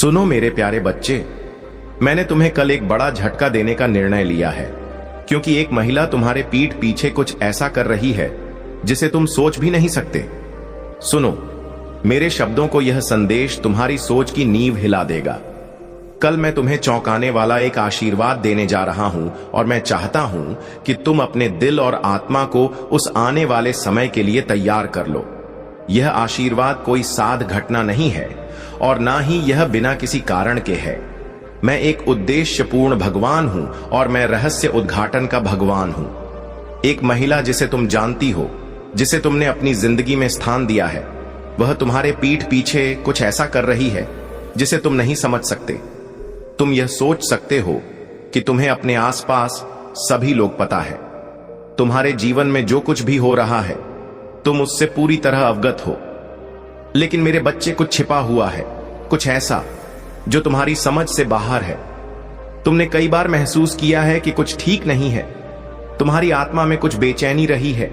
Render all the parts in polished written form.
सुनो मेरे प्यारे बच्चे, मैंने तुम्हें कल एक बड़ा झटका देने का निर्णय लिया है, क्योंकि एक महिला तुम्हारे पीठ पीछे कुछ ऐसा कर रही है जिसे तुम सोच भी नहीं सकते। सुनो, मेरे शब्दों को यह संदेश तुम्हारी सोच की नींव हिला देगा। कल मैं तुम्हें चौंकाने वाला एक आशीर्वाद देने जा रहा हूं और मैं चाहता हूं कि तुम अपने दिल और आत्मा को उस आने वाले समय के लिए तैयार कर लो। यह आशीर्वाद कोई साध घटना नहीं है और ना ही यह बिना किसी कारण के है। मैं एक उद्देश्यपूर्ण भगवान हूं और मैं रहस्य उद्घाटन का भगवान हूं। एक महिला जिसे तुम जानती हो, जिसे तुमने अपनी जिंदगी में स्थान दिया है, वह तुम्हारे पीठ पीछे कुछ ऐसा कर रही है जिसे तुम नहीं समझ सकते। तुम यह सोच सकते हो कि तुम्हें अपने आसपास सभी लोग पता है। तुम्हारे जीवन में जो कुछ भी हो रहा है तुम उससे पूरी तरह अवगत हो, लेकिन मेरे बच्चे कुछ छिपा हुआ है, कुछ ऐसा जो तुम्हारी समझ से बाहर है। तुमने कई बार महसूस किया है कि कुछ ठीक नहीं है, तुम्हारी आत्मा में कुछ बेचैनी रही है,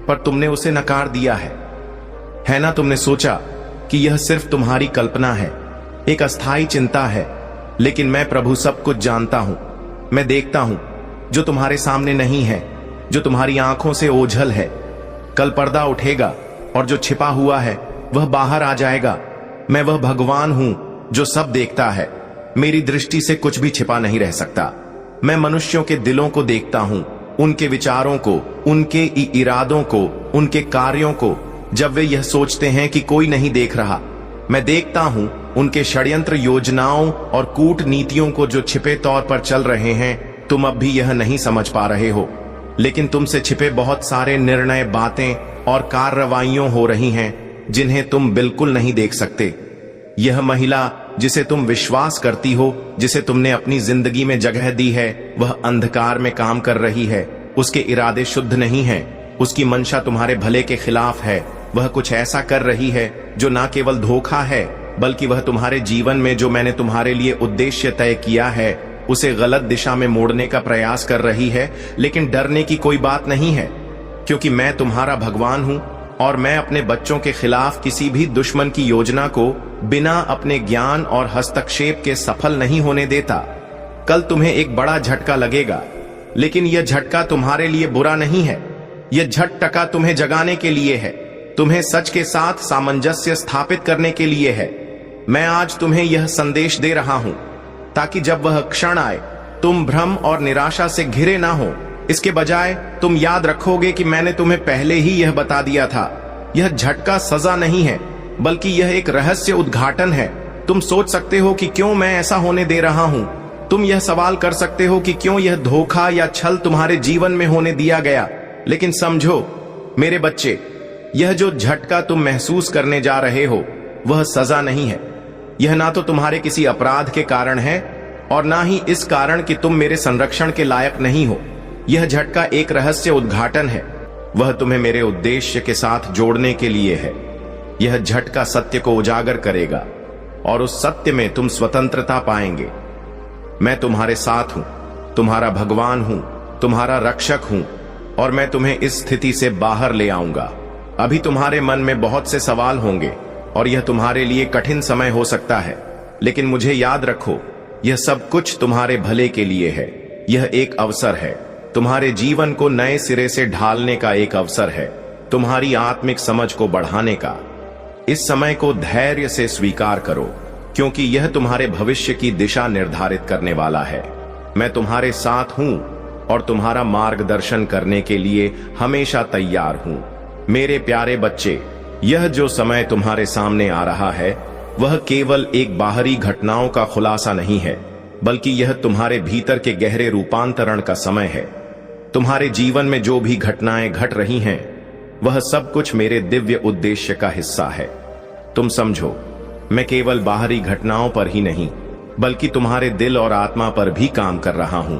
पर तुमने उसे नकार दिया है ना? तुमने सोचा कि यह सिर्फ तुम्हारी कल्पना है, एक अस्थाई चिंता है, लेकिन मैं प्रभु सब कुछ जानता हूं। मैं देखता हूं जो तुम्हारे सामने नहीं है, जो तुम्हारी आंखों से ओझल है। कल पर्दा उठेगा और जो छिपा हुआ है वह बाहर आ जाएगा। मैं वह भगवान हूं जो सब देखता है। मेरी दृष्टि से कुछ भी छिपा नहीं रह सकता। मैं मनुष्यों के दिलों को देखता हूं, उनके विचारों को, उनके इरादों को, उनके कार्यों को। जब वे यह सोचते हैं कि कोई नहीं देख रहा, मैं देखता हूं उनके षड्यंत्र योजनाओं और कूटनीतियों को जो छिपे तौर पर चल रहे हैं। तुम अब भी यह नहीं समझ पा रहे हो, लेकिन तुमसे छिपे बहुत सारे निर्णय, बातें और कार्रवाइयां हो रही हैं जिन्हें तुम बिल्कुल नहीं देख सकते। यह महिला जिसे तुम विश्वास करती हो, जिसे तुमने अपनी जिंदगी में जगह दी है, वह अंधकार में काम कर रही है। उसके इरादे शुद्ध नहीं हैं, उसकी मंशा तुम्हारे भले के खिलाफ है। वह कुछ ऐसा कर रही है जो ना केवल धोखा है, बल्कि वह तुम्हारे जीवन में जो मैंने तुम्हारे लिए उद्देश्य तय किया है उसे गलत दिशा में मोड़ने का प्रयास कर रही है। लेकिन डरने की कोई बात नहीं है, क्योंकि मैं तुम्हारा भगवान हूं और मैं अपने बच्चों के खिलाफ किसी भी दुश्मन की योजना को बिना अपने ज्ञान और हस्तक्षेप के सफल नहीं होने देता। कल तुम्हें एक बड़ा झटका लगेगा, लेकिन यह झटका तुम्हारे लिए बुरा नहीं है। यह झटका तुम्हें जगाने के लिए है, तुम्हें सच के साथ सामंजस्य स्थापित करने के लिए है। मैं आज तुम्हें यह संदेश दे रहा हूं ताकि जब वह क्षण आए तुम भ्रम और निराशा से घिरे ना हो। इसके बजाय तुम याद रखोगे कि मैंने तुम्हें पहले ही यह बता दिया था। यह झटका सजा नहीं है, बल्कि यह एक रहस्य उद्घाटन है। तुम सोच सकते हो कि क्यों मैं ऐसा होने दे रहा हूं। तुम यह सवाल कर सकते हो कि क्यों यह धोखा या छल तुम्हारे जीवन में होने दिया गया। लेकिन समझो मेरे बच्चे, यह जो झटका तुम महसूस करने जा रहे हो वह सजा नहीं है। यह ना तो तुम्हारे किसी अपराध के कारण है और ना ही इस कारण कि तुम मेरे संरक्षण के लायक नहीं हो। यह झटका एक रहस्य उद्घाटन है, वह तुम्हें मेरे उद्देश्य के साथ जोड़ने के लिए है। यह झटका सत्य को उजागर करेगा और उस सत्य में तुम स्वतंत्रता पाएंगे। मैं तुम्हारे साथ हूं, तुम्हारा भगवान हूं, तुम्हारा रक्षक हूं और मैं तुम्हें इस स्थिति से बाहर ले आऊंगा। अभी तुम्हारे मन में बहुत से सवाल होंगे और यह तुम्हारे लिए कठिन समय हो सकता है, लेकिन मुझे याद रखो, यह सब कुछ तुम्हारे भले के लिए है। यह एक अवसर है, तुम्हारे जीवन को नए सिरे से ढालने का एक अवसर है, तुम्हारी आत्मिक समझ को बढ़ाने का। इस समय को धैर्य से स्वीकार करो, क्योंकि यह तुम्हारे भविष्य की दिशा निर्धारित करने वाला है। मैं तुम्हारे साथ हूं और तुम्हारा मार्गदर्शन करने के लिए हमेशा तैयार हूं। मेरे प्यारे बच्चे, यह जो समय तुम्हारे सामने आ रहा है वह केवल एक बाहरी घटनाओं का खुलासा नहीं है, बल्कि यह तुम्हारे भीतर के गहरे रूपांतरण का समय है। तुम्हारे जीवन में जो भी घटनाएं घट रही हैं वह सब कुछ मेरे दिव्य उद्देश्य का हिस्सा है। तुम समझो, मैं केवल बाहरी घटनाओं पर ही नहीं, बल्कि तुम्हारे दिल और आत्मा पर भी काम कर रहा हूं।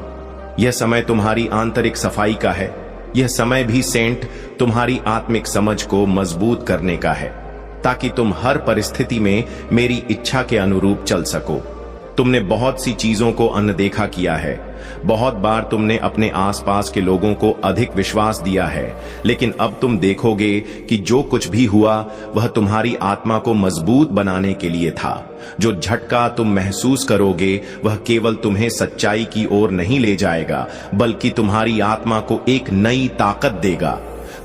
यह समय तुम्हारी आंतरिक सफाई का है। यह समय भी सेंट तुम्हारी आत्मिक समझ को मजबूत करने का है, ताकि तुम हर परिस्थिति में मेरी इच्छा के अनुरूप चल सको। तुमने बहुत सी चीजों को अनदेखा किया है। बहुत बार तुमने अपने आसपास के लोगों को अधिक विश्वास दिया है, लेकिन अब तुम देखोगे कि जो कुछ भी हुआ वह तुम्हारी आत्मा को मजबूत बनाने के लिए था। जो झटका तुम महसूस करोगे वह केवल तुम्हें सच्चाई की ओर नहीं ले जाएगा, बल्कि तुम्हारी आत्मा को एक नई ताकत देगा।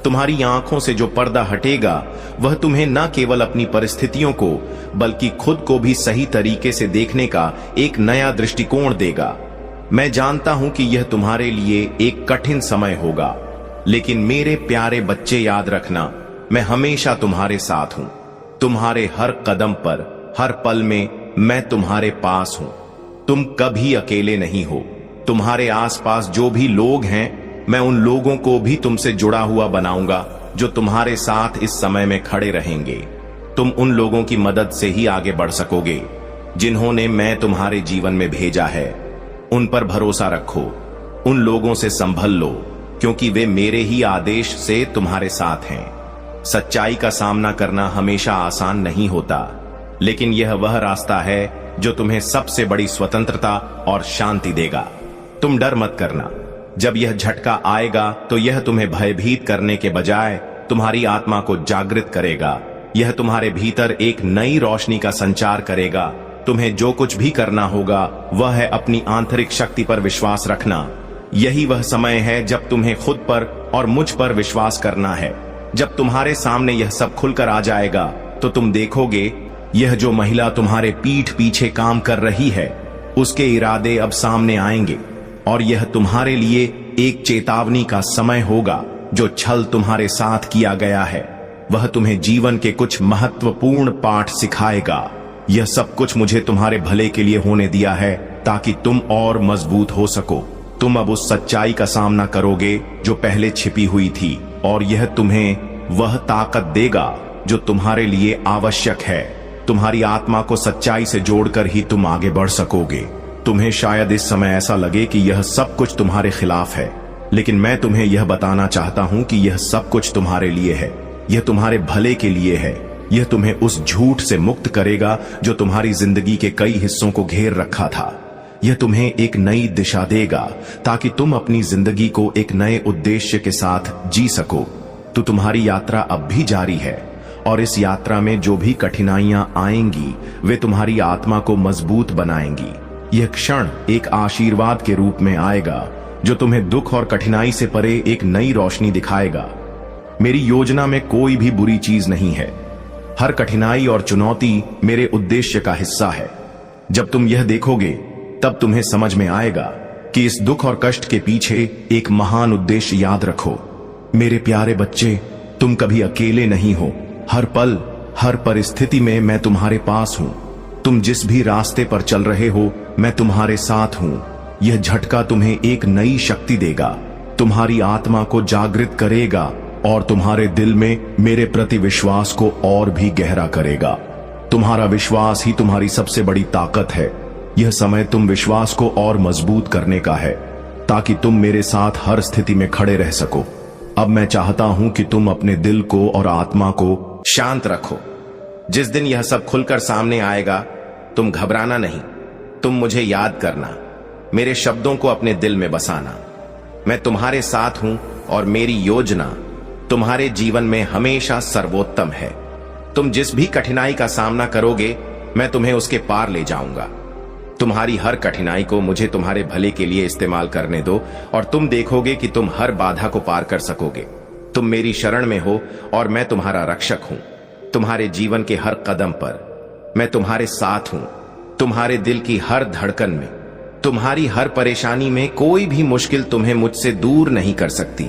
तुम्हारी आंखों से जो पर्दा हटेगा वह तुम्हें न केवल अपनी परिस्थितियों को बल्कि खुद को भी सही तरीके से देखने का एक नया दृष्टिकोण देगा। मैं जानता हूं कि यह तुम्हारे लिए एक कठिन समय होगा, लेकिन मेरे प्यारे बच्चे याद रखना, मैं हमेशा तुम्हारे साथ हूं। तुम्हारे हर कदम पर, हर पल में मैं तुम्हारे पास हूं। तुम कभी अकेले नहीं हो। तुम्हारे आसपास जो भी लोग हैं, मैं उन लोगों को भी तुमसे जुड़ा हुआ बनाऊंगा जो तुम्हारे साथ इस समय में खड़े रहेंगे। तुम उन लोगों की मदद से ही आगे बढ़ सकोगे जिन्होंने मैं तुम्हारे जीवन में भेजा है। उन पर भरोसा रखो, उन लोगों से संभल लो, क्योंकि वे मेरे ही आदेश से तुम्हारे साथ हैं। सच्चाई का सामना करना हमेशा आसान नहीं होता, लेकिन यह वह रास्ता है जो तुम्हें सबसे बड़ी स्वतंत्रता और शांति देगा। तुम डर मत करना। जब यह झटका आएगा तो यह तुम्हें भयभीत करने के बजाय तुम्हारी आत्मा को जागृत करेगा। यह तुम्हारे भीतर एक नई रोशनी का संचार करेगा। तुम्हें जो कुछ भी करना होगा वह है अपनी आंतरिक शक्ति पर विश्वास रखना। यही वह समय है जब तुम्हें खुद पर और मुझ पर विश्वास करना है। जब तुम्हारे सामने यह सब खुलकर आ जाएगा तो तुम देखोगे यह जो महिला तुम्हारे पीठ पीछे काम कर रही है उसके इरादे अब सामने आएंगे, और यह तुम्हारे लिए एक चेतावनी का समय होगा। जो छल तुम्हारे साथ किया गया है वह तुम्हें जीवन के कुछ महत्वपूर्ण पाठ सिखाएगा। यह सब कुछ मुझे तुम्हारे भले के लिए होने दिया है ताकि तुम और मजबूत हो सको। तुम अब उस सच्चाई का सामना करोगे जो पहले छिपी हुई थी, और यह तुम्हें वह ताकत देगा जो तुम्हारे लिए आवश्यक है। तुम्हारी आत्मा को सच्चाई से जोड़कर ही तुम आगे बढ़ सकोगे। तुम्हें शायद इस समय ऐसा लगे कि यह सब कुछ तुम्हारे खिलाफ है, लेकिन मैं तुम्हें यह बताना चाहता हूं कि यह सब कुछ तुम्हारे लिए है। यह तुम्हारे भले के लिए है। यह तुम्हें उस झूठ से मुक्त करेगा जो तुम्हारी जिंदगी के कई हिस्सों को घेर रखा था। यह तुम्हें एक नई दिशा देगा ताकि तुम अपनी जिंदगी को एक नए उद्देश्य के साथ जी सको। तो तुम्हारी यात्रा अब भी जारी है, और इस यात्रा में जो भी कठिनाइयां आएंगी वे तुम्हारी आत्मा को मजबूत बनाएंगी। यह क्षण एक आशीर्वाद के रूप में आएगा जो तुम्हें दुख और कठिनाई से परे एक नई रोशनी दिखाएगा। मेरी योजना में कोई भी बुरी चीज नहीं है। हर कठिनाई और चुनौती मेरे उद्देश्य का हिस्सा है। जब तुम यह देखोगे तब तुम्हें समझ में आएगा कि इस दुख और कष्ट के पीछे एक महान उद्देश्य। याद रखो मेरे प्यारे बच्चे, तुम कभी अकेले नहीं हो। हर पल, हर परिस्थिति में मैं तुम्हारे पास हूं। तुम जिस भी रास्ते पर चल रहे हो मैं तुम्हारे साथ हूं। यह झटका तुम्हें एक नई शक्ति देगा, तुम्हारी आत्मा को जागृत करेगा और तुम्हारे दिल में मेरे प्रति विश्वास को और भी गहरा करेगा। तुम्हारा विश्वास ही तुम्हारी सबसे बड़ी ताकत है। यह समय तुम विश्वास को और मजबूत करने का है ताकि तुम मेरे साथ हर स्थिति में खड़े रह सको। अब मैं चाहता हूं कि तुम अपने दिल को और आत्मा को शांत रखो। जिस दिन यह सब खुलकर सामने आएगा तुम घबराना नहीं। तुम मुझे याद करना, मेरे शब्दों को अपने दिल में बसाना। मैं तुम्हारे साथ हूं और मेरी योजना तुम्हारे जीवन में हमेशा सर्वोत्तम है। तुम जिस भी कठिनाई का सामना करोगे मैं तुम्हें उसके पार ले जाऊंगा। तुम्हारी हर कठिनाई को मुझे तुम्हारे भले के लिए इस्तेमाल करने दो, और तुम देखोगे कि तुम हर बाधा को पार कर सकोगे। तुम मेरी शरण में हो और मैं तुम्हारा रक्षक हूं। तुम्हारे जीवन के हर कदम पर मैं तुम्हारे साथ हूं। तुम्हारे दिल की हर धड़कन में, तुम्हारी हर परेशानी में कोई भी मुश्किल तुम्हें मुझसे दूर नहीं कर सकती,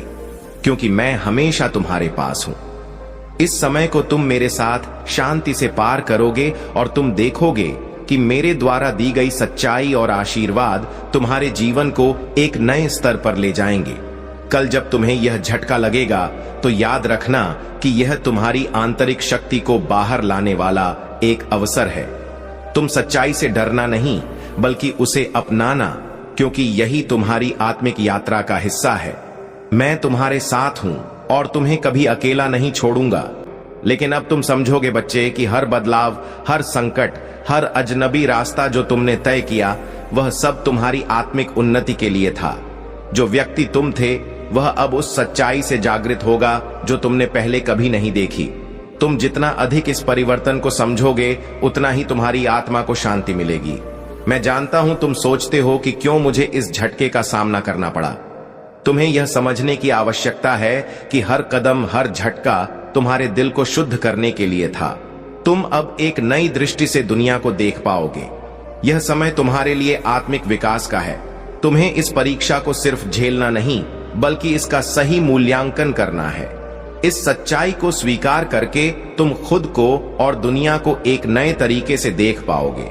क्योंकि मैं हमेशा तुम्हारे पास हूं। इस समय को तुम मेरे साथ शांति से पार करोगे और तुम देखोगे कि मेरे द्वारा दी गई सच्चाई और आशीर्वाद तुम्हारे जीवन को एक नए स्तर पर ले जाएंगे। कल जब तुम्हें यह झटका लगेगा तो याद रखना कि यह तुम्हारी आंतरिक शक्ति को बाहर लाने वाला एक अवसर है। तुम सच्चाई से डरना नहीं, बल्कि उसे अपनाना, क्योंकि यही तुम्हारी आत्मिक यात्रा का हिस्सा है। मैं तुम्हारे साथ हूं और तुम्हें कभी अकेला नहीं छोड़ूंगा। लेकिन अब तुम समझोगे बच्चे कि हर बदलाव, हर संकट, हर अजनबी रास्ता जो तुमने तय किया वह सब तुम्हारी आत्मिक उन्नति के लिए था। जो व्यक्ति तुम थे वह अब उस सच्चाई से जागृत होगा जो तुमने पहले कभी नहीं देखी। तुम जितना अधिक इस परिवर्तन को समझोगे उतना ही तुम्हारी आत्मा को शांति मिलेगी। मैं जानता हूं तुम सोचते हो कि क्यों मुझे इस झटके का सामना करना पड़ा। तुम्हें यह समझने की आवश्यकता है कि हर कदम, हर झटका तुम्हारे दिल को शुद्ध करने के लिए था। तुम अब एक नई दृष्टि से दुनिया को देख पाओगे। यह समय तुम्हारे लिए आत्मिक विकास का है। तुम्हें इस परीक्षा को सिर्फ झेलना नहीं बल्कि इसका सही मूल्यांकन करना है। इस सच्चाई को स्वीकार करके तुम खुद को और दुनिया को एक नए तरीके से देख पाओगे।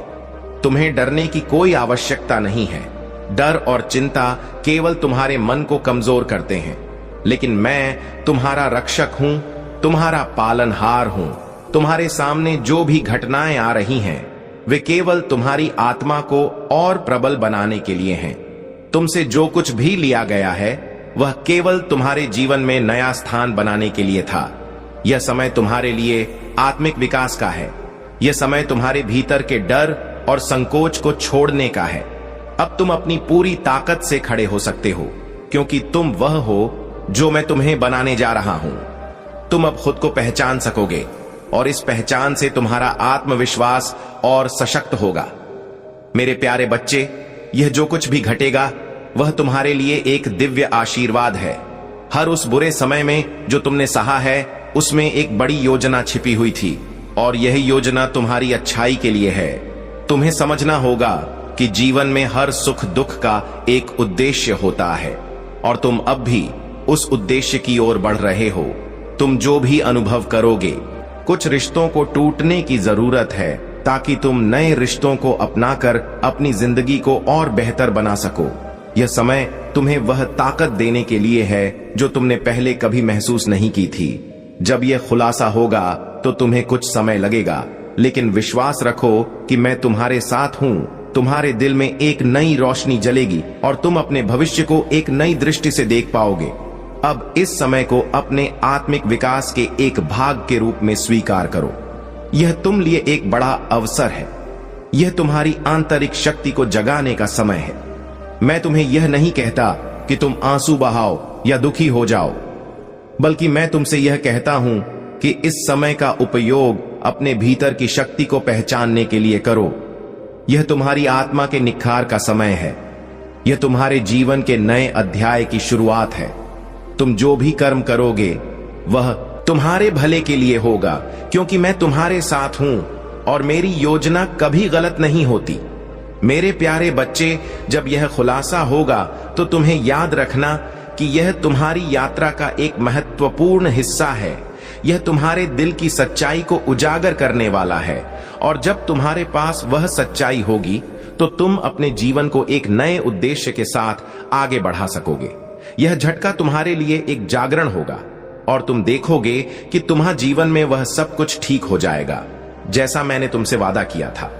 तुम्हें डरने की कोई आवश्यकता नहीं है। डर और चिंता केवल तुम्हारे मन को कमजोर करते हैं, लेकिन मैं तुम्हारा रक्षक हूं, तुम्हारा पालनहार हूं। तुम्हारे सामने जो भी घटनाएं आ रही हैं वे केवल तुम्हारी आत्मा को और प्रबल बनाने के लिए हैं। तुमसे जो कुछ भी लिया गया है वह केवल तुम्हारे जीवन में नया स्थान बनाने के लिए था। यह समय तुम्हारे लिए आत्मिक विकास का है। यह समय तुम्हारे भीतर के डर और संकोच को छोड़ने का है। अब तुम अपनी पूरी ताकत से खड़े हो सकते हो, क्योंकि तुम वह हो जो मैं तुम्हें बनाने जा रहा हूं। तुम अब खुद को पहचान सकोगे और इस पहचान से तुम्हारा आत्मविश्वास और सशक्त होगा। मेरे प्यारे बच्चे, यह जो कुछ भी घटेगा वह तुम्हारे लिए एक दिव्य आशीर्वाद है। हर उस बुरे समय में जो तुमने सहा है उसमें एक बड़ी योजना छिपी हुई थी और यह योजना तुम्हारी अच्छाई के लिए है। तुम्हें समझना होगा कि जीवन में हर सुख दुख का एक उद्देश्य होता है और तुम अब भी उस उद्देश्य की ओर बढ़ रहे हो। तुम जो भी अनुभव करोगे, कुछ रिश्तों को टूटने की जरूरत है ताकि तुम नए रिश्तों को अपनाकर अपनी जिंदगी को और बेहतर बना सको। यह समय तुम्हें वह ताकत देने के लिए है जो तुमने पहले कभी महसूस नहीं की थी। जब यह खुलासा होगा तो तुम्हें कुछ समय लगेगा, लेकिन विश्वास रखो कि मैं तुम्हारे साथ हूं। तुम्हारे दिल में एक नई रोशनी जलेगी और तुम अपने भविष्य को एक नई दृष्टि से देख पाओगे। अब इस समय को अपने आत्मिक विकास के एक भाग के रूप में स्वीकार करो। यह तुम लिए एक बड़ा अवसर है। यह तुम्हारी आंतरिक शक्ति को जगाने का समय है। मैं तुम्हें यह नहीं कहता कि तुम आंसू बहाओ या दुखी हो जाओ, बल्कि मैं तुमसे यह कहता हूं कि इस समय का उपयोग अपने भीतर की शक्ति को पहचानने के लिए करो। यह तुम्हारी आत्मा के निखार का समय है। यह तुम्हारे जीवन के नए अध्याय की शुरुआत है। तुम जो भी कर्म करोगे वह तुम्हारे भले के लिए होगा, क्योंकि मैं तुम्हारे साथ हूं और मेरी योजना कभी गलत नहीं होती। मेरे प्यारे बच्चे, जब यह खुलासा होगा तो तुम्हें याद रखना कि यह तुम्हारी यात्रा का एक महत्वपूर्ण हिस्सा है। यह तुम्हारे दिल की सच्चाई को उजागर करने वाला है और जब तुम्हारे पास वह सच्चाई होगी तो तुम अपने जीवन को एक नए उद्देश्य के साथ आगे बढ़ा सकोगे। यह झटका तुम्हारे लिए एक जागरण होगा और तुम देखोगे कि तुम्हारे जीवन में वह सब कुछ ठीक हो जाएगा, जैसा मैंने तुमसे वादा किया था।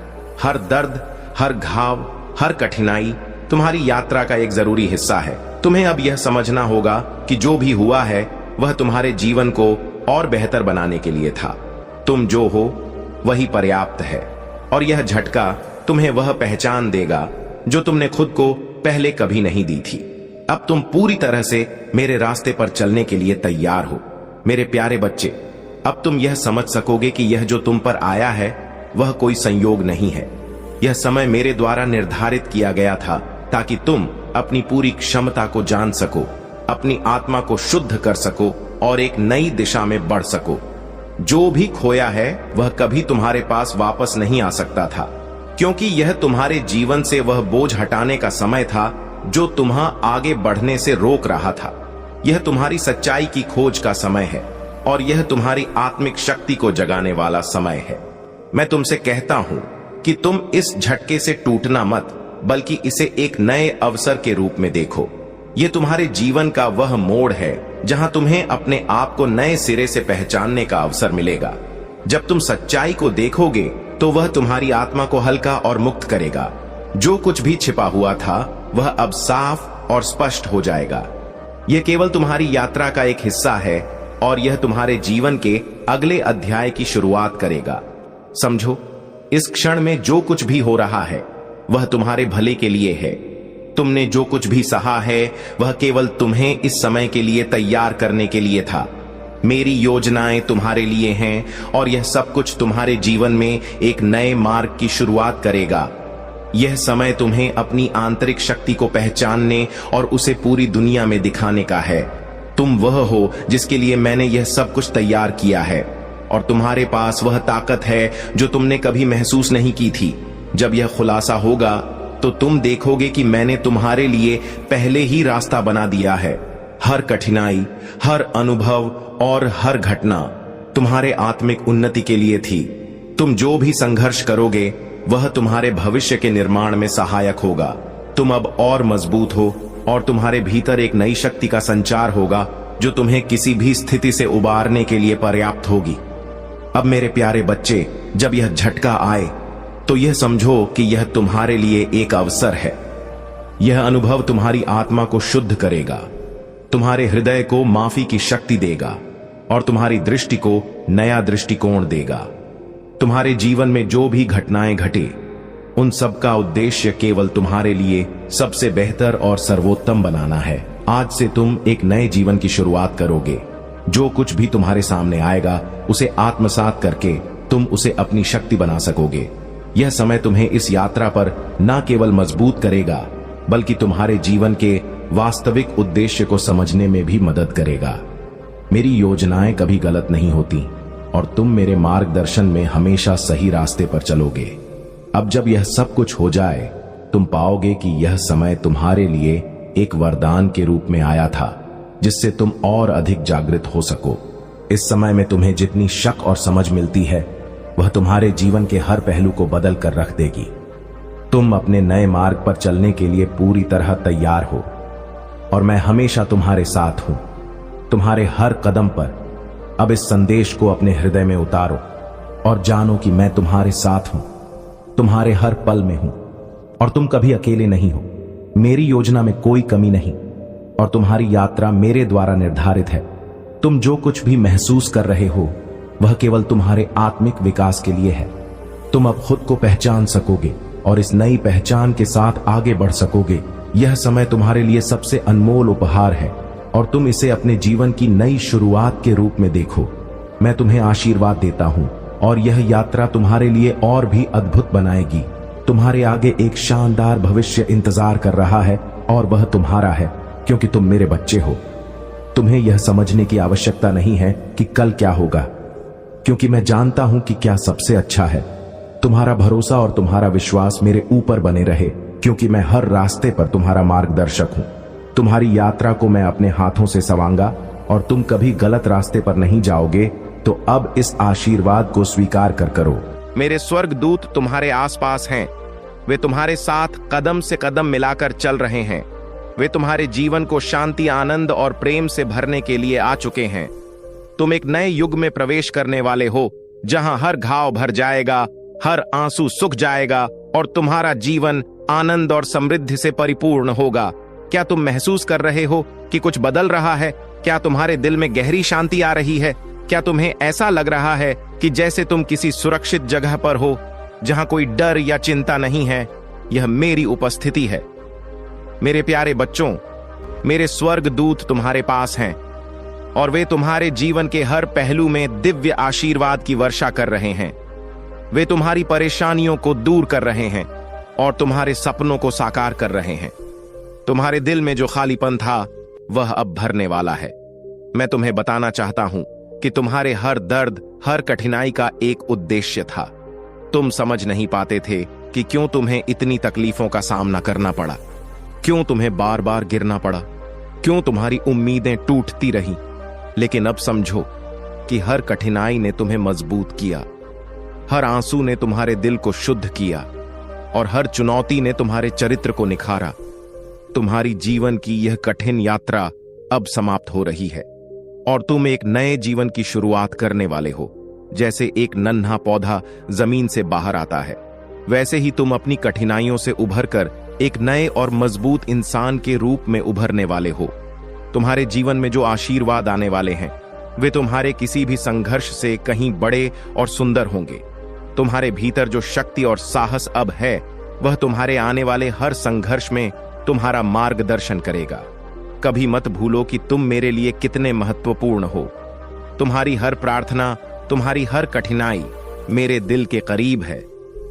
हर दर्द, हर घाव, हर कठिनाई तुम्हारी यात्रा का एक जरूरी हिस्सा है। तुम्हें अब यह समझना होगा कि जो भी हुआ है वह तुम्हारे जीवन को और बेहतर बनाने के लिए था। तुम जो हो वही पर्याप्त है और यह झटका तुम्हें वह पहचान देगा जो तुमने खुद को पहले कभी नहीं दी थी। अब तुम पूरी तरह से मेरे रास्ते पर चलने के लिए तैयार हो। मेरे प्यारे बच्चे, अब तुम यह समझ सकोगे कि यह जो तुम पर आया है वह कोई संयोग नहीं है। यह समय मेरे द्वारा निर्धारित किया गया था ताकि तुम अपनी पूरी क्षमता को जान सको, अपनी आत्मा को शुद्ध कर सको और एक नई दिशा में बढ़ सको। जो भी खोया है वह कभी तुम्हारे पास वापस नहीं आ सकता था, क्योंकि यह तुम्हारे जीवन से वह बोझ हटाने का समय था जो तुम्हें आगे बढ़ने से रोक रहा था। यह तुम्हारी सच्चाई की खोज का समय है और यह तुम्हारी आत्मिक शक्ति को जगाने वाला समय है। मैं तुमसे कहता हूं कि तुम इस झटके से टूटना मत, बल्कि इसे एक नए अवसर के रूप में देखो। यह तुम्हारे जीवन का वह मोड़ है जहां तुम्हें अपने आप को नए सिरे से पहचानने का अवसर मिलेगा। जब तुम सच्चाई को देखोगे तो वह तुम्हारी आत्मा को हल्का और मुक्त करेगा। जो कुछ भी छिपा हुआ था वह अब साफ और स्पष्ट हो जाएगा। यह केवल तुम्हारी यात्रा का एक हिस्सा है और यह तुम्हारे जीवन के अगले अध्याय की शुरुआत करेगा। समझो, इस क्षण में जो कुछ भी हो रहा है वह तुम्हारे भले के लिए है। तुमने जो कुछ भी सहा है वह केवल तुम्हें इस समय के लिए तैयार करने के लिए था। मेरी योजनाएं तुम्हारे लिए हैं और यह सब कुछ तुम्हारे जीवन में एक नए मार्ग की शुरुआत करेगा। यह समय तुम्हें अपनी आंतरिक शक्ति को पहचानने और उसे पूरी दुनिया में दिखाने का है। तुम वह हो जिसके लिए मैंने यह सब कुछ तैयार किया है और तुम्हारे पास वह ताकत है जो तुमने कभी महसूस नहीं की थी। जब यह खुलासा होगा तो तुम देखोगे कि मैंने तुम्हारे लिए पहले ही रास्ता बना दिया है। हर कठिनाई, हर अनुभव और हर घटना तुम्हारे आत्मिक उन्नति के लिए थी। तुम जो भी संघर्ष करोगे वह तुम्हारे भविष्य के निर्माण में सहायक होगा। तुम अब और मजबूत हो और तुम्हारे भीतर एक नई शक्ति का संचार होगा जो तुम्हें किसी भी स्थिति से उबारने के लिए पर्याप्त होगी। अब मेरे प्यारे बच्चे, जब यह झटका आए तो यह समझो कि यह तुम्हारे लिए एक अवसर है। यह अनुभव तुम्हारी आत्मा को शुद्ध करेगा, तुम्हारे हृदय को माफी की शक्ति देगा और तुम्हारी दृष्टि को नया दृष्टिकोण देगा। तुम्हारे जीवन में जो भी घटनाएं घटे उन सब का उद्देश्य केवल तुम्हारे लिए सबसे बेहतर और सर्वोत्तम बनाना है। आज से तुम एक नए जीवन की शुरुआत करोगे। जो कुछ भी तुम्हारे सामने आएगा उसे आत्मसात करके तुम उसे अपनी शक्ति बना सकोगे। यह समय तुम्हें इस यात्रा पर न केवल मजबूत करेगा बल्कि तुम्हारे जीवन के वास्तविक उद्देश्य को समझने में भी मदद करेगा। मेरी योजनाएं कभी गलत नहीं होती और तुम मेरे मार्गदर्शन में हमेशा सही रास्ते पर चलोगे। अब जब यह सब कुछ हो जाए तुम पाओगे कि यह समय तुम्हारे लिए एक वरदान के रूप में आया था जिससे तुम और अधिक जागृत हो सको। इस समय में तुम्हें जितनी शक और समझ मिलती है वह तुम्हारे जीवन के हर पहलू को बदल कर रख देगी। तुम अपने नए मार्ग पर चलने के लिए पूरी तरह तैयार हो और मैं हमेशा तुम्हारे साथ हूं। तुम्हारे हर कदम पर अब इस संदेश को अपने हृदय में उतारो और जानो कि मैं तुम्हारे साथ हूं, तुम्हारे हर पल में हूं और तुम कभी अकेले नहीं हो। मेरी योजना में कोई कमी नहीं और तुम्हारी यात्रा मेरे द्वारा निर्धारित है। तुम जो कुछ भी महसूस कर रहे हो वह केवल तुम्हारे आत्मिक विकास के लिए है। तुम अब खुद को पहचान सकोगे और इस नई पहचान के साथ आगे बढ़ सकोगे। यह समय तुम्हारे लिए सबसे अनमोल उपहार है और तुम इसे अपने जीवन की नई शुरुआत के रूप में देखो। मैं तुम्हें आशीर्वाद देता हूं और यह यात्रा तुम्हारे लिए और भी अद्भुत बनाएगी। तुम्हारे आगे एक शानदार भविष्य इंतजार कर रहा है और वह तुम्हारा है क्योंकि तुम मेरे बच्चे हो। तुम्हें यह समझने की आवश्यकता नहीं है कि कल क्या होगा, क्योंकि मैं जानता हूं कि क्या सबसे अच्छा है। तुम्हारा भरोसा और तुम्हारा विश्वास मेरे ऊपर बने रहे क्योंकि मैं हर रास्ते पर तुम्हारा मार्गदर्शक हूं। तुम्हारी यात्रा को मैं अपने हाथों से संवारूंगा और तुम कभी गलत रास्ते पर नहीं जाओगे। तो अब इस आशीर्वाद को स्वीकार कर करो। मेरे स्वर्गदूत तुम्हारे आसपास हैं। वे तुम्हारे साथ कदम से कदम मिलाकर चल रहे हैं। वे तुम्हारे जीवन को शांति, आनंद और प्रेम से भरने के लिए आ चुके हैं। तुम एक नए युग में प्रवेश करने वाले हो जहां हर घाव भर जाएगा, हर आंसू सूख जाएगा और तुम्हारा जीवन आनंद और समृद्धि से परिपूर्ण होगा। क्या तुम महसूस कर रहे हो कि कुछ बदल रहा है? क्या तुम्हारे दिल में गहरी शांति आ रही है? क्या तुम्हें ऐसा लग रहा है कि जैसे तुम किसी सुरक्षित जगह पर हो जहां कोई डर या चिंता नहीं है? यह मेरी उपस्थिति है। मेरे प्यारे बच्चों, मेरे स्वर्गदूत तुम्हारे पास हैं और वे तुम्हारे जीवन के हर पहलू में दिव्य आशीर्वाद की वर्षा कर रहे हैं। वे तुम्हारी परेशानियों को दूर कर रहे हैं और तुम्हारे सपनों को साकार कर रहे हैं। तुम्हारे दिल में जो खालीपन था वह अब भरने वाला है। मैं तुम्हें बताना चाहता हूं कि तुम्हारे हर दर्द, हर कठिनाई का एक उद्देश्य था। तुम समझ नहीं पाते थे कि क्यों तुम्हें इतनी तकलीफों का सामना करना पड़ा, क्यों तुम्हें बार बार गिरना पड़ा, क्यों तुम्हारी उम्मीदें टूटती रहीं। लेकिन अब समझो कि हर कठिनाई ने तुम्हें मजबूत किया, हर आंसू ने तुम्हारे दिल को शुद्ध किया और हर चुनौती ने तुम्हारे चरित्र को निखारा। तुम्हारी जीवन की यह कठिन यात्रा अब समाप्त हो रही है और तुम एक नए जीवन की शुरुआत करने वाले हो। जैसे एक नन्हा पौधा जमीन से बाहर आता है, वैसे ही तुम अपनी कठिनाइयों से उभरकर एक नए और मजबूत इंसान के रूप में उभरने वाले हो। तुम्हारे जीवन में जो आशीर्वाद आने वाले हैं वे तुम्हारे किसी भी संघर्ष से कहीं बड़े और सुंदर होंगे। तुम्हारे भीतर जो शक्ति और साहस अब है, वह तुम्हारे आने वाले हर संघर्ष में तुम्हारा मार्गदर्शन करेगा। कभी मत भूलो कि तुम मेरे लिए कितने महत्वपूर्ण हो। तुम्हारी हर प्रार्थना, तुम्हारी हर कठिनाई मेरे दिल के करीब है।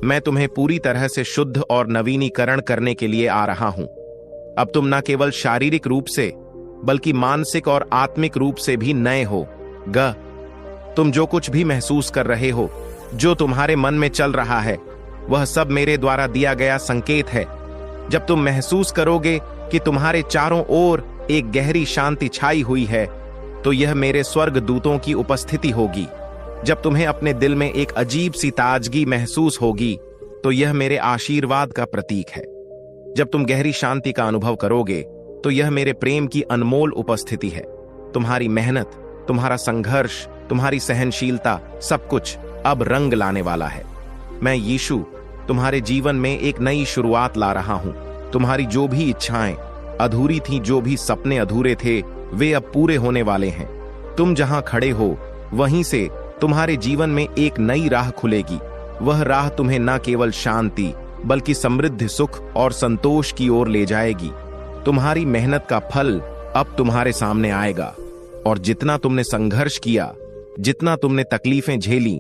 मैं तुम्हें पूरी तरह से शुद्ध और नवीनीकरण करने के लिए आ रहा हूं। अब तुम न केवल शारीरिक रूप से बल्कि मानसिक और आत्मिक रूप से भी नए हो। तुम जो कुछ भी महसूस कर रहे हो, जो तुम्हारे मन में चल रहा है, वह सब मेरे द्वारा दिया गया संकेत है। जब तुम महसूस करोगे कि तुम्हारे चारों ओर एक गहरी शांति छाई हुई है, तो यह मेरे स्वर्ग दूतों की उपस्थिति होगी। जब तुम्हें अपने दिल में एक अजीब सी ताजगी महसूस होगी, तो यह मेरे आशीर्वाद का प्रतीक है। जब तुम गहरी शांति का अनुभव करोगे, तो यह मेरे प्रेम की अनमोल उपस्थिति है। तुम्हारी मेहनत, तुम्हारा संघर्ष, तुम्हारी सहनशीलता, सब कुछ अब रंग लाने वाला है। मैं यीशु तुम्हारे जीवन में एक नई शुरुआत ला रहा हूं। तुम्हारी जो भी इच्छाएं अधूरी थीं, जो भी सपने अधूरे थे, वे अब पूरे होने वाले हैं। तुम जहां खड़े हो, वहीं से तुम्हारे जीवन में एक नई राह खुलेगी। वह राह तुम्हें न केवल शांति बल्कि समृद्ध सुख और संतोष की ओर ले जाएगी। तुम्हारी मेहनत का फल अब तुम्हारे सामने आएगा, और जितना तुमने संघर्ष किया, जितना तुमने तकलीफें झेली,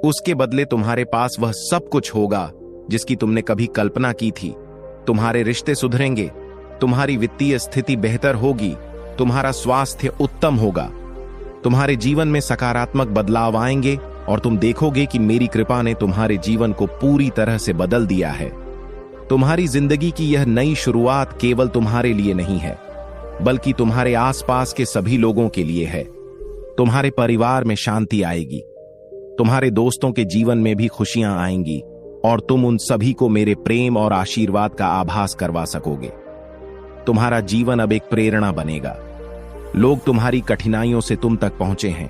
उसके बदले तुम्हारे पास वह सब कुछ होगा जिसकी तुमने कभी कल्पना की थी। तुम्हारे रिश्ते सुधरेंगे, तुम्हारी वित्तीय स्थिति बेहतर होगी, तुम्हारा स्वास्थ्य उत्तम होगा, तुम्हारे जीवन में सकारात्मक बदलाव आएंगे, और तुम देखोगे कि मेरी कृपा ने तुम्हारे जीवन को पूरी तरह से बदल दिया है। तुम्हारी जिंदगी की यह नई शुरुआत केवल तुम्हारे लिए नहीं है, बल्कि तुम्हारे आसपास के सभी लोगों के लिए है। तुम्हारे परिवार में शांति आएगी, तुम्हारे दोस्तों के जीवन में भी खुशियां आएंगी, और तुम उन सभी को मेरे प्रेम और आशीर्वाद का आभास करवा सकोगे। तुम्हारा जीवन अब एक प्रेरणा बनेगा। लोग तुम्हारी कठिनाइयों से तुम तक पहुंचे हैं,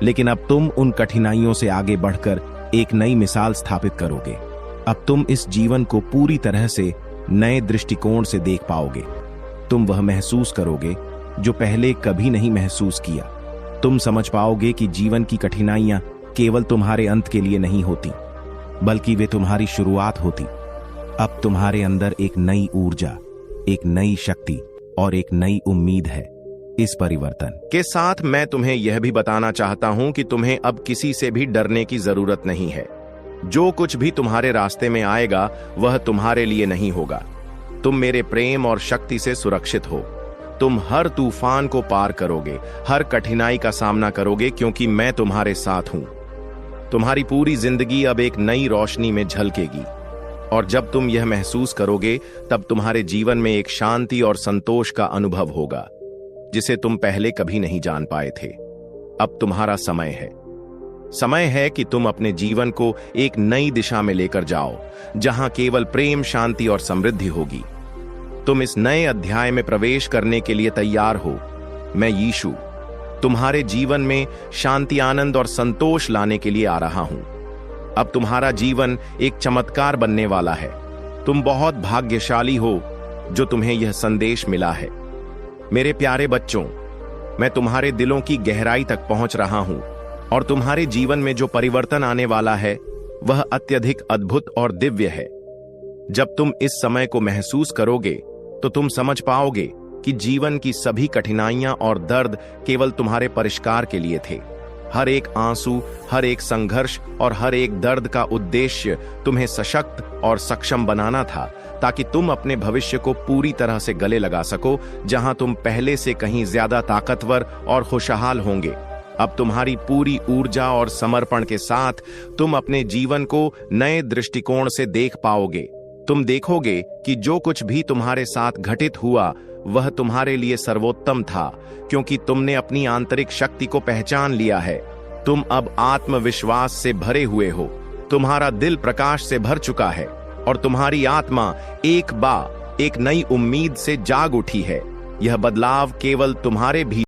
लेकिन अब तुम उन कठिनाइयों से आगे बढ़कर एक नई मिसाल स्थापित करोगे। अब तुम इस जीवन को पूरी तरह से नए दृष्टिकोण से देख पाओगे। तुम वह महसूस करोगे जो पहले कभी नहीं महसूस किया। तुम समझ पाओगे कि जीवन की कठिनाइयां केवल तुम्हारे अंत के लिए नहीं होती, बल्कि वे तुम्हारी शुरुआत होती। अब तुम्हारे अंदर एक नई ऊर्जा, एक नई शक्ति और एक नई उम्मीद है। इस परिवर्तन के साथ मैं तुम्हें यह भी बताना चाहता हूं कि तुम्हें अब किसी से भी डरने की जरूरत नहीं है। जो कुछ भी तुम्हारे रास्ते में आएगा, वह तुम्हारे लिए नहीं होगा। तुम मेरे प्रेम और शक्ति से सुरक्षित हो। तुम हर तूफान को पार करोगे, हर कठिनाई का सामना करोगे, क्योंकि मैं तुम्हारे साथ हूं। तुम्हारी पूरी जिंदगी अब एक नई रोशनी में झलकेगी, और जब तुम यह महसूस करोगे, तब तुम्हारे जीवन में एक शांति और संतोष का अनुभव होगा जिसे तुम पहले कभी नहीं जान पाए थे। अब तुम्हारा समय है कि तुम अपने जीवन को एक नई दिशा में लेकर जाओ, जहां केवल प्रेम, शांति और समृद्धि होगी। तुम इस नए अध्याय में प्रवेश करने के लिए तैयार हो। मैं यीशु तुम्हारे जीवन में शांति, आनंद और संतोष लाने के लिए आ रहा हूं। अब तुम्हारा जीवन एक चमत्कार बनने वाला है। तुम बहुत भाग्यशाली हो जो तुम्हें यह संदेश मिला है। मेरे प्यारे बच्चों, मैं तुम्हारे दिलों की गहराई तक पहुंच रहा हूं, और तुम्हारे जीवन में जो परिवर्तन आने वाला है, वह अत्यधिक अद्भुत और दिव्य है। जब तुम इस समय को महसूस करोगे, तो तुम समझ पाओगे कि जीवन की सभी कठिनाइयां और दर्द केवल तुम्हारे परिष्कार के लिए थे। हर एक आंसू, हर एक संघर्ष और हर एक दर्द का उद्देश्य तुम्हें सशक्त और सक्षम बनाना था, ताकि तुम अपने भविष्य को पूरी तरह से गले लगा सको, जहां तुम पहले से कहीं ज्यादा ताकतवर और खुशहाल होंगे। अब तुम्हारी पूरी ऊर्जा और समर्पण के साथ तुम अपने जीवन को नए दृष्टिकोण से देख पाओगे। तुम देखोगे कि जो कुछ भी तुम्हारे साथ घटित हुआ, वह तुम्हारे लिए सर्वोत्तम था, क्योंकि तुमने अपनी आंतरिक शक्ति को पहचान लिया है। तुम अब आत्मविश्वास से भरे हुए हो, तुम्हारा दिल प्रकाश से भर चुका है, और तुम्हारी आत्मा एक नई उम्मीद से जाग उठी है। यह बदलाव केवल तुम्हारे भी